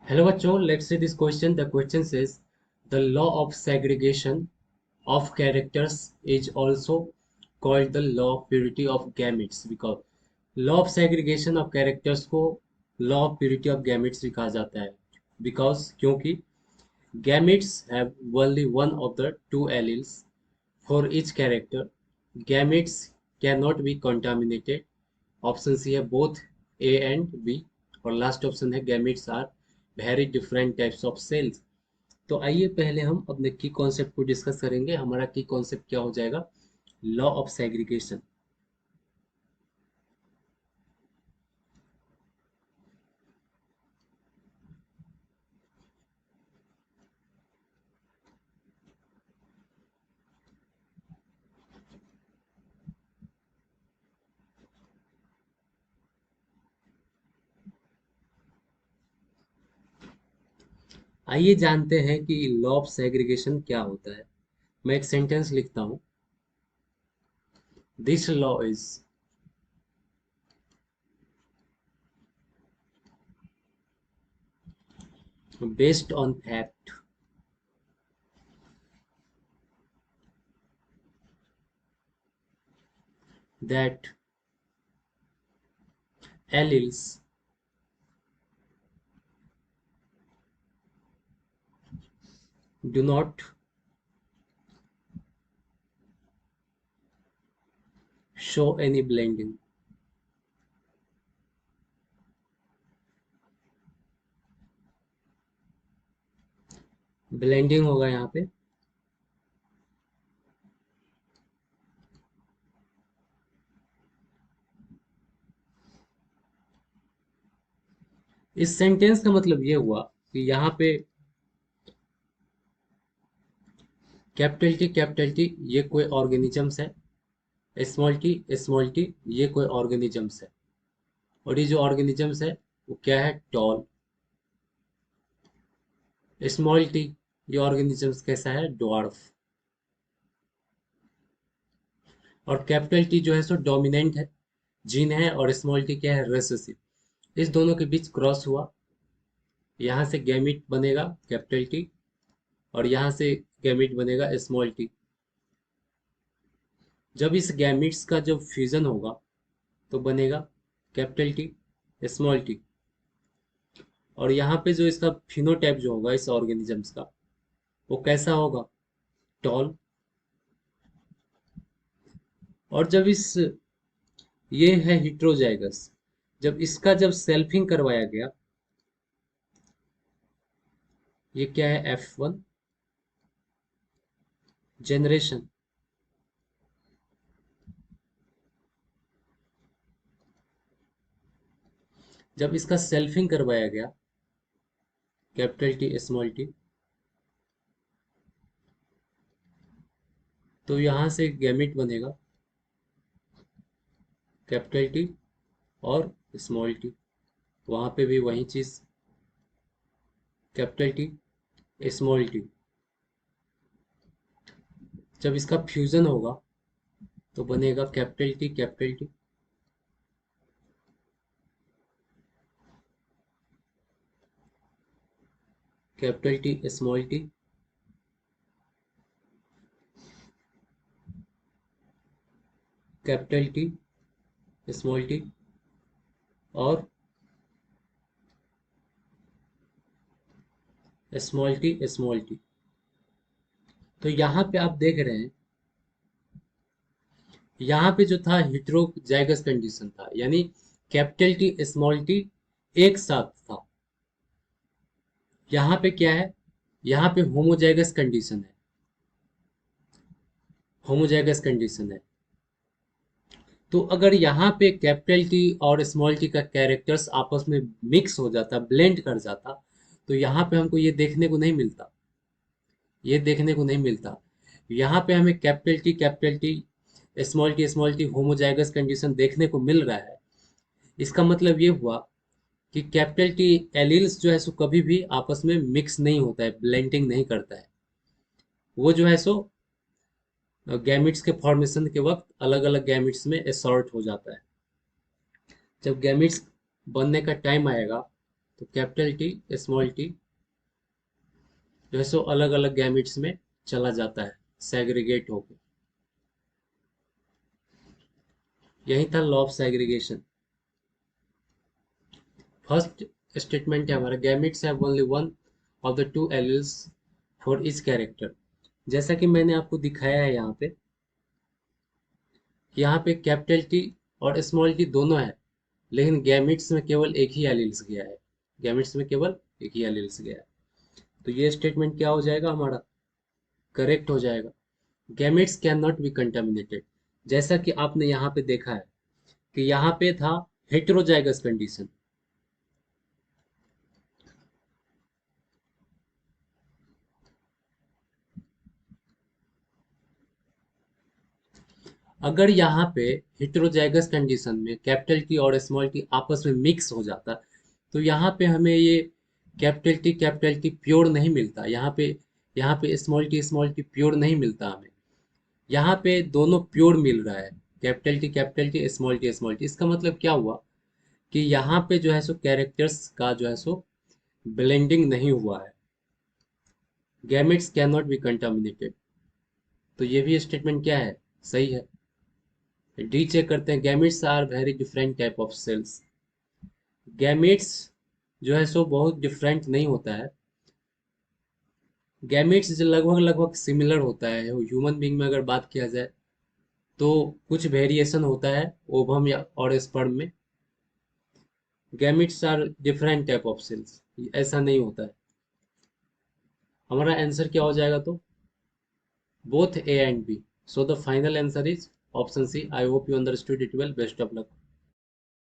Hello बच्चों, let's see this question. The question says the law of segregation of characters is also called the law of purity of gametes because law of segregation of characters को law of purity of gametes भी कहा जाता है because क्योंकि gametes have only one of the two alleles for each character. Gametes cannot be contaminated. Option C है both A and B और last option है gametes are very different types of cells. तो आइए पहले हम अपने की कॉन्सेप्ट को डिस्कस करेंगे। हमारा की कॉन्सेप्ट क्या हो जाएगा? Law of segregation. आइए जानते हैं कि लॉ ऑफ सेग्रीगेशन क्या होता है। मैं एक सेंटेंस लिखता हूं। This law is based on fact that alleles do not show any blending। Blending होगा यहाँ पे। इस सेंटेंस का मतलब ये हुआ कि यहाँ पे कैपिटल टी ये कोई ऑर्गेनिजम्स है। स्मॉल टी ये कोई ऑर्गेनिजम्स है। और ये जो ऑर्गेनिजम्स है वो क्या है? टॉल। स्मॉल टी ये ऑर्गेनिजम्स कैसा है? ड्वार्फ। और कैपिटल टी जो है सो डोमिनेंट है, जीन है, और स्मॉल टी क्या है? रिसेसिव। इस दोनों के बीच क्रॉस हुआ, यहाँ से गैमिट बनेगा कैपिटल टी और यहाँ से गैमिट बनेगा स्मॉल टी। जब इस गैमिट्स का जब फ्यूजन होगा तो बनेगा कैपिटल टी स्मॉल टी। और यहाँ पे जो इसका फिनोटाइप जो होगा इस ऑर्गेनिजम्स का वो कैसा होगा? टॉल। और जब इस ये है हिट्रोजाइगस, जब इसका जब सेल्फिंग करवाया गया, ये क्या है? F1 generation. जब इसका सेल्फिंग करवाया गया कैपिटल टी स्मॉल टी, तो यहां से गैमिट बनेगा कैपिटल टी और स्मॉल टी। वहां पे भी वही चीज कैपिटल टी स्मॉल टी। जब इसका फ्यूजन होगा तो बनेगा capital T capital T small T. Capital T small T और स्मॉल टी। तो यहाँ पे आप देख रहे हैं, यहाँ पे जो था हेटेरोजाइगस कंडीशन था, यानी कैपिटल टी स्मॉल टी एक साथ था। यहाँ पे क्या है? यहाँ पे होमोजाइगस कंडीशन है। होमोजाइगस कंडीशन है। तो अगर यहाँ पे कैपिटल टी और स्मॉल टी का कैरेक्टर्स आपस में मिक्स हो जाता, ब्लेंड कर जाता, तो यहाँ पे हमको ये देखने को नहीं मिलता। ये देखने को नहीं मिलता। यहाँ पे हमें capital T small T homozygous condition देखने को मिल रहा है। इसका मतलब ये हुआ कि कैपिटल टी एलील्स जो है सो कभी भी आपस में मिक्स नहीं होता है, ब्लेंडिंग नहीं करता है। वो जो है सो गैमिट्स के फॉर्मेशन के वक्त अलग अलग गैमिट्स में असॉर्ट हो जाता है। जब गैमिट्स बनने का टाइम आएगा तो कैपिटल टी स्मॉल टी जो है सो अलग अलग गैमेट्स में चला जाता है सेग्रीगेट होकर। यही था law of segregation. First statement है हमारा, gametes have only one of the two alleles for each character. जैसा कि मैंने आपको दिखाया है यहाँ पे, यहाँ पे कैपिटल टी और स्मॉल टी दोनों है, लेकिन गैमेट्स में केवल एक ही एलील्स गया है। गैमेट्स में केवल एक ही एलील्स गया है। तो ये स्टेटमेंट क्या हो जाएगा हमारा, करेक्ट हो जाएगा। Gametes can not be contaminated. जैसा कि आपने यहाँ पे देखा है कि यहाँ पे था हेटेरोजाइगस कंडीशन। अगर यहाँ पे हेटेरोजाइगस कंडीशन में कैपिटल टी और स्मॉल टी आपस में मिक्स हो जाता, तो यहाँ पे हमें ये कैपिटल टी प्योर नहीं मिलता। यहाँ पे स्मॉल टी प्योर नहीं मिलता हमें। यहाँ पे दोनों प्योर मिल रहा है, कैपिटल टी स्मॉल टी। इसका मतलब क्या हुआ कि यहाँ पे जो है सो कैरेक्टर्स का जो है सो ब्लेंडिंग नहीं हुआ है। Gametes can not be contaminated. तो ये भी स्टेटमेंट क्या है, सही है। डी चेक करते हैं, gametes are very different type of cells. Gametes जो है सो बहुत डिफरेंट नहीं होता है। गैमेट्स जो लगभग लगभग सिमिलर होता है। ह्यूमन बीइंग में अगर बात किया जाए तो कुछ वेरिएशन होता है ओवम या और स्पर्म में। Gametes are different type of cells, ऐसा नहीं होता है। हमारा आंसर क्या हो जाएगा तो, both A and B. So the final answer is option C. I hope you understood it well. Best of luck.